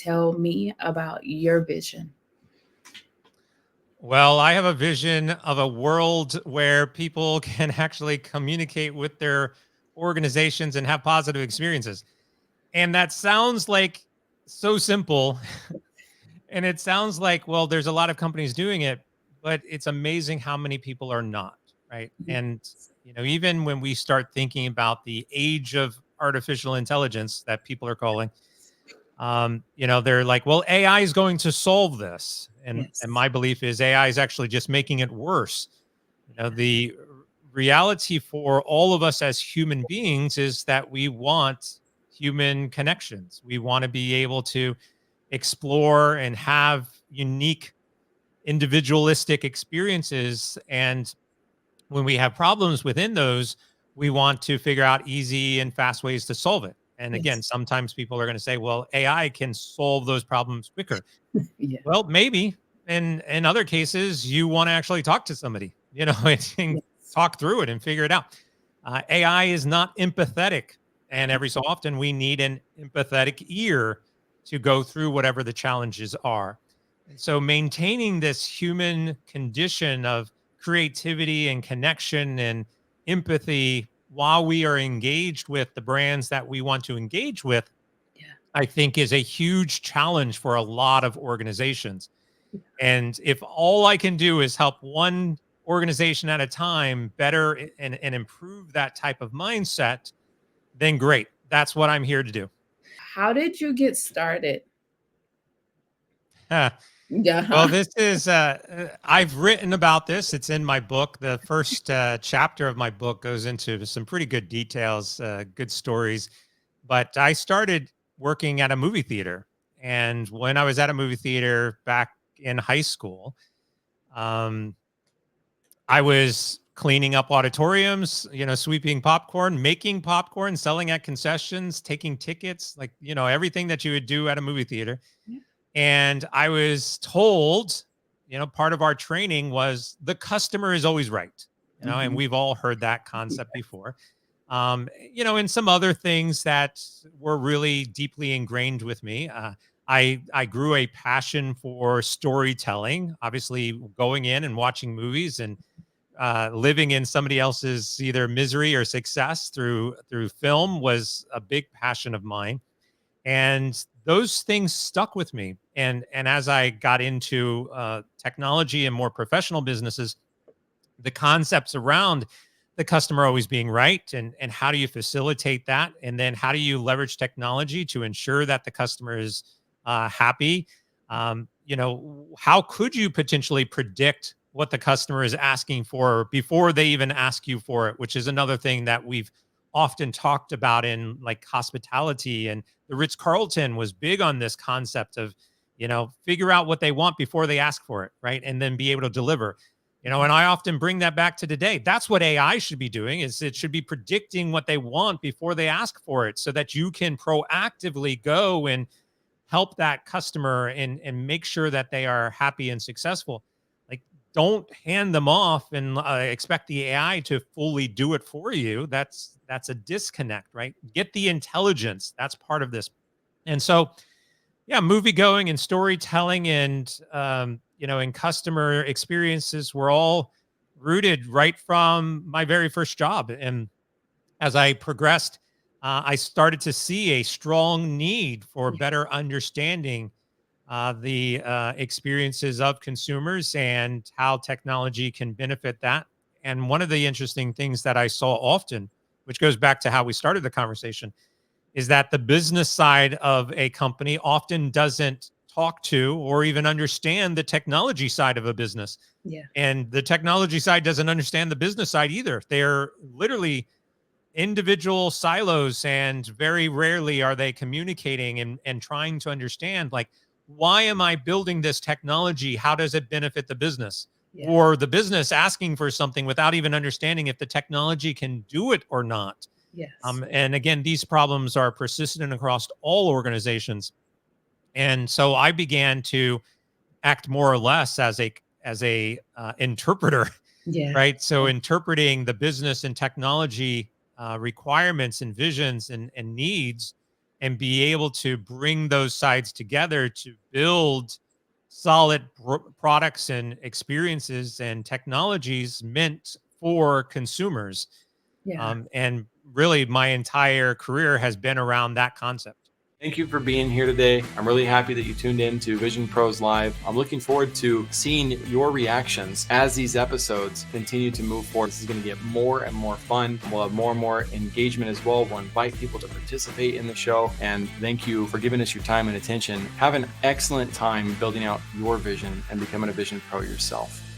tell me about your vision. Well, I have a vision of a world where people can actually communicate with their organizations and have positive experiences. And that sounds like so simple. And it sounds like, well, there's a lot of companies doing it, but it's amazing how many people are not, right? And, Yes. even when we start thinking about the age of artificial intelligence that people are calling, they're like, well, AI is going to solve this. And Yes. my belief is AI is actually just making it worse. The reality for all of us as human beings is that we want human connections. We want to be able to explore and have unique individualistic experiences. And when we have problems within those, we want to figure out easy and fast ways to solve it. And again, Yes. sometimes people are going to say, well, AI can solve those problems quicker. Yeah. Well, maybe. In other cases, you want to actually talk to somebody, and Yes. talk through it and figure it out. AI is not empathetic. And every so often, we need an empathetic ear to go through whatever the challenges are. And so, maintaining this human condition of creativity and connection and empathy while we are engaged with the brands that we want to engage with, Yeah. I think is a huge challenge for a lot of organizations. And if all I can do is help one organization at a time better and improve that type of mindset, then great. That's what I'm here to do. How did you get started? Huh. Well, Yeah. this is, I've written about this. It's in my book. The first chapter of my book goes into some pretty good details, good stories. But I started working at a movie theater. And when I was at a movie theater back in high school, um, I was cleaning up auditoriums, sweeping popcorn, making popcorn, selling at concessions, taking tickets, like, everything that you would do at a movie theater. Yeah. And I was told, part of our training was the customer is always right, and Mhm. we've all heard that concept before. And some other things that were really deeply ingrained with me. I grew a passion for storytelling, obviously going in and watching movies and living in somebody else's either misery or success through film was a big passion of mine, and those things stuck with me. And as I got into technology and more professional businesses, the concepts around the customer always being right, and how do you facilitate that, and then how do you leverage technology to ensure that the customer is happy. How could you potentially predict what the customer is asking for before they even ask you for it, which is another thing that we've often talked about in like hospitality. And the Ritz Carlton was big on this concept of, figure out what they want before they ask for it, right? And then be able to deliver. And I often bring that back to today. That's what AI should be doing, is it should be predicting what they want before they ask for it, so that you can proactively go and help that customer and make sure that they are happy and successful. Like, don't hand them off and expect the AI to fully do it for you. That's a disconnect, right? Get the intelligence. That's part of this. And so, yeah, movie going and storytelling and and customer experiences were all rooted right from my very first job. And as I progressed, I started to see a strong need for Yeah. better understanding the experiences of consumers and how technology can benefit that. And one of the interesting things that I saw often, which goes back to how we started the conversation, is that the business side of a company often doesn't talk to or even understand the technology side of a business. Yeah. And the technology side doesn't understand the business side either. They're literally individual silos, and very rarely are they communicating and trying to understand, like, why am I building this technology? How does it benefit the business? Yeah. Or the business asking for something without even understanding if the technology can do it or not. Yes. And again, these problems are persistent across all organizations. And so I began to act more or less as a interpreter, Yeah. right? So interpreting the business and technology requirements and visions and needs and be able to bring those sides together to build solid products and experiences and technologies meant for consumers. Yeah. And really, my entire career has been around that concept. Thank you for being here today. I'm really happy that you tuned in to Vision Pros Live. I'm looking forward to seeing your reactions as these episodes continue to move forward. This is going to get more and more fun. We'll have more and more engagement as well. We'll invite people to participate in the show. And thank you for giving us your time and attention. Have an excellent time building out your vision and becoming a Vision Pro yourself.